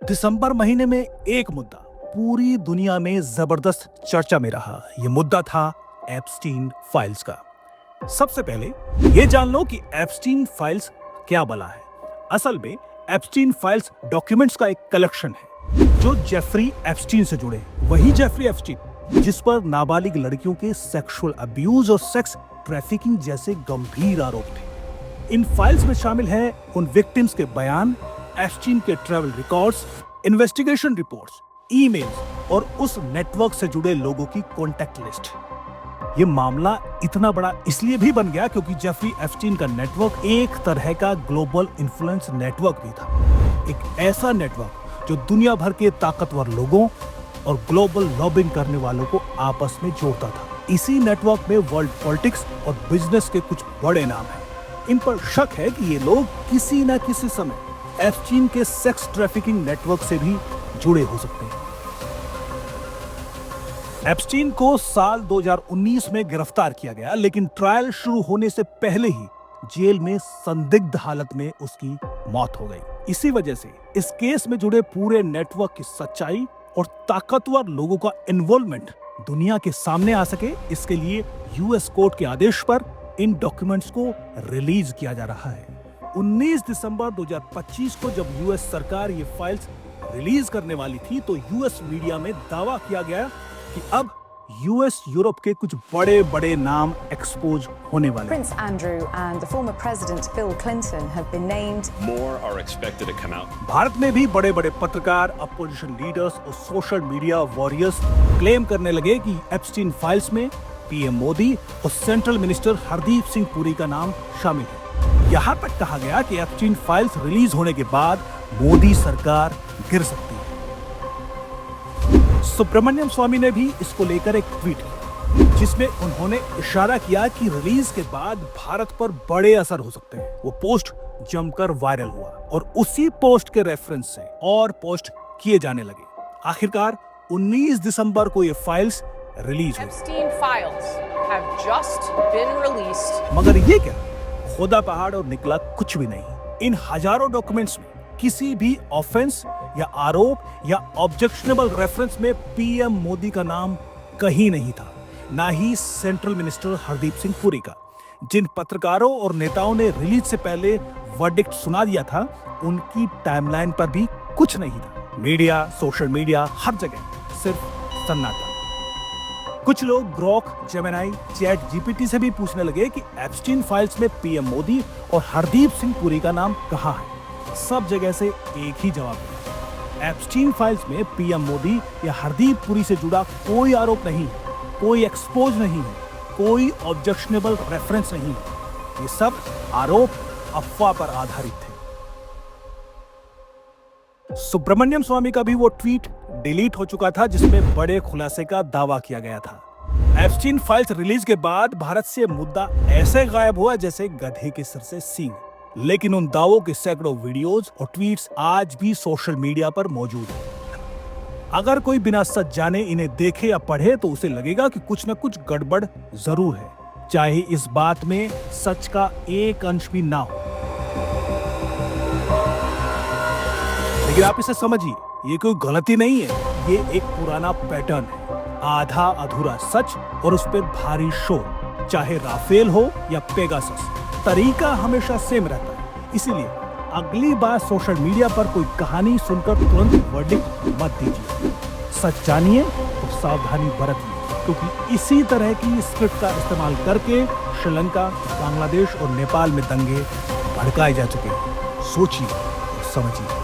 दिसंबर महीने में एक मुद्दा पूरी दुनिया में जबरदस्त चर्चा में रहा। यह मुद्दा था एप्स्टीन फाइल्स का। सबसे पहले यह जान लो कि एप्स्टीन फाइल्स क्या बला है। असल में एप्स्टीन फाइल्स डॉक्यूमेंट्स का एक कलेक्शन है जो जेफरी एप्स्टीन से जुड़े। वही जेफरी एप्स्टीन जिस पर नाबालिग लड़कियों के सेक्सुअल अब्यूज और सेक्स ट्रैफिकिंग जैसे गंभीर आरोप थे। इन फाइल्स में शामिल है उन विक्टिम्स के बयान, एप्स्टीन के travel records, investigation reports, emails और उस नेटवर्क से जुड़े लोगों की कॉन्टैक्ट लिस्ट। ये मामला इतना बड़ा इसलिए भी बन गया क्योंकि जेफरी एप्स्टीन का नेटवर्क एक तरह का ग्लोबल इन्फ्लुएंस नेटवर्क भी था। एक ऐसा नेटवर्क जो दुनिया भर के ताकतवर लोगों और ग्लोबल लॉबिंग करने वालों को आपस में जोड़ता था। इसी नेटवर्क में वर्ल्ड पॉलिटिक्स और बिजनेस के कुछ बड़े नाम हैं। इन पर शक है कि ये लोग किसी न किसी समय एप्स्टीन के सेक्स ट्रैफिकिंग नेटवर्क से भी जुड़े हो सकते हैं। एप्स्टीन को साल 2019 में गिरफ्तार किया गया, लेकिन ट्रायल शुरू होने से पहले ही जेल में संदिग्ध हालत में उसकी मौत हो गई। इसी वजह से इस केस में जुड़े पूरे नेटवर्क की सच्चाई और ताकतवर लोगों का इन्वॉल्वमेंट दुनिया के सामने आ सके, इसके लिए यूएस कोर्ट के आदेश पर इन डॉक्यूमेंट्स को रिलीज किया जा रहा है। 19 दिसंबर 2025 को जब यूएस सरकार ये फाइल्स रिलीज करने वाली थी तो यूएस मीडिया में दावा किया गया कि अब यूएस यूरोप के कुछ बड़े-बड़े नाम एक्सपोज होने वाले हैं। Prince Andrew and the former president Bill Clinton have been named. More are expected to come out. Bharat में भी बड़े-बड़े पत्रकार, अपोजिशन लीडर्स और सोशल मीडिया वॉरियर्स क्लेम करने लगे कि एप्स्टीन फाइल्स में पीएम मोदी और सेंट्रल मिनिस्टर हरदीप सिंह पुरी का नाम शामिल है। यहाँ तक कहा गया कि एप्स्टीन फाइल्स रिलीज होने के बाद मोदी सरकार गिर सकती है। सुब्रमण्यम स्वामी ने भी इसको लेकर एक ट्वीट किया जिसमें उन्होंने इशारा किया कि रिलीज के बाद भारत पर बड़े असर हो सकते हैं। वो पोस्ट जमकर वायरल हुआ और उसी पोस्ट के रेफरेंस से और पोस्ट किए जाने लगे। आखिरकार 19 दिसंबर को ये फाइल्स रिलीज हुई। Epstein files have just been released. मगर ये क्या, खुदा पहाड़ और निकला कुछ भी नहीं। इन हजारों डॉक्यूमेंट्स में किसी भी ऑफेंस या आरोप या ऑब्जेक्शनेबल रेफरेंस में पीएम मोदी का नाम कहीं नहीं था, ना ही सेंट्रल मिनिस्टर हरदीप सिंह पुरी का। जिन पत्रकारों और नेताओं ने रिलीज से पहले वर्डिक्ट सुना दिया था, उनकी टाइमलाइन पर भी कुछ नहीं था। मीडिया, सोशल मीडिया, हर जगह सिर्फ सन्नाटा। कुछ लोग ग्रोक, जेमिनी, चैट जीपीटी से भी पूछने लगे कि एप्स्टीन फाइल्स में पीएम मोदी और हरदीप सिंह पुरी का नाम कहाँ है। सब जगह से एक ही जवाब है, एप्स्टीन फाइल्स में पीएम मोदी या हरदीप पुरी से जुड़ा कोई आरोप नहीं है, कोई एक्सपोज नहीं है, कोई ऑब्जेक्शनेबल रेफरेंस नहीं है। ये सब आरोप अफवाह पर आधारित थे। सुब्रमण्यम स्वामी का भी वो ट्वीट डिलीट हो चुका था जिसमें बड़े खुलासे का दावा किया गया था। एप्स्टीन फाइल्स रिलीज के बाद भारत से मुद्दा ऐसे गायब हुआ जैसे गधे के सिर से सींग। लेकिन उन दावों के सैकड़ों वीडियोस और ट्वीट्स आज भी सोशल मीडिया पर मौजूद हैं। अगर कोई बिना सच जाने इन्हें देखे या पढ़े तो उसे लगेगा कि कुछ न कुछ गड़बड़ जरूर है, चाहे इस बात में सच का एक अंश भी ना हो। लेकिन आप इसे समझिए, ये कोई गलती नहीं है, ये एक पुराना पैटर्न है। आधा अधूरा सच और उस पर भारी शोर, चाहे राफेल हो या पेगासस, तरीका हमेशा सेम रहता है। इसीलिए अगली बार सोशल मीडिया पर कोई कहानी सुनकर तुरंत वर्डिक्ट मत दीजिए। सच जानिए तो सावधानी बरतिए, क्योंकि इसी तरह की स्क्रिप्ट का इस्तेमाल करके श्रीलंका, बांग्लादेश और नेपाल में दंगे भड़काए जा चुके हैं। सोचिए और समझिए।